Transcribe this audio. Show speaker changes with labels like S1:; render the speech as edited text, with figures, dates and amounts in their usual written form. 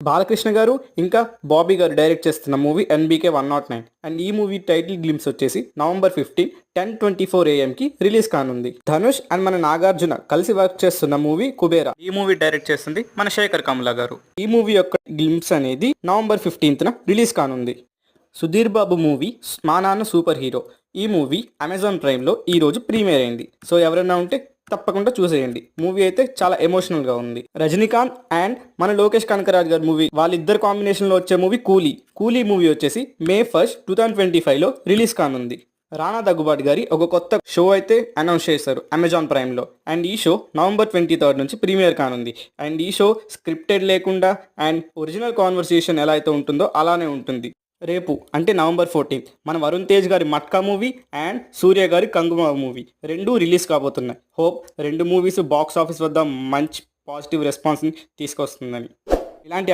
S1: బాలకృష్ణ గారు ఇంకా బాబీ గారు డైరెక్ట్ చేస్తున్న మూవీ ఎన్బీకే 109 అండ్ ఈ మూవీ టైటిల్ గ్లిమ్స్ వచ్చేసి November 15, 10:24 AM రిలీజ్ కానుంది. ధనుష్ అండ్ మన నాగార్జున కలిసి వర్క్ చేస్తున్న మూవీ కుబేరా. ఈ మూవీ డైరెక్ట్ చేస్తుంది మన శేఖర్ కమలా గారు. ఈ మూవీ యొక్క గ్లిమ్స్ అనేది November 15న రిలీజ్ కానుంది. సుధీర్ బాబు మూవీ మా నాన్న సూపర్ హీరో. ఈ మూవీ అమెజాన్ ప్రైమ్లో ఈరోజు ప్రీమియర్ అయింది. సో ఎవరైనా ఉంటే తప్పకుండా చూసేయండి. మూవీ అయితే చాలా ఎమోషనల్గా ఉంది. రజనీకాంత్ అండ్ మన లోకేష్ కనకరాజ్ గారి మూవీ వాళ్ళిద్దరు కాంబినేషన్లో వచ్చే మూవీ కూలీ మూవీ వచ్చేసి May 1, 2025లో రిలీజ్ కానుంది. రానా దగ్గుబాటి గారి ఒక కొత్త షో అయితే అనౌన్స్ చేశారు అమెజాన్ ప్రైమ్లో. అండ్ ఈ షో November 23 నుంచి ప్రీమియర్ కానుంది. అండ్ ఈ షో స్క్రిప్టెడ్ లేకుండా అండ్ ఒరిజినల్ కాన్వర్సేషన్ ఎలా అయితే ఉంటుందో అలానే ఉంటుంది. రేపు అంటే November 14 మన వరుణ్ తేజ్ గారి మట్కా మూవీ అండ్ సూర్య గారి కంగుమా మూవీ రెండూ రిలీజ్ కాబోతున్నాయి. హోప్ రెండు మూవీస్ బాక్స్ ఆఫీస్ వద్ద మంచి పాజిటివ్ రెస్పాన్స్ని తీసుకొస్తుందని. ఇలాంటి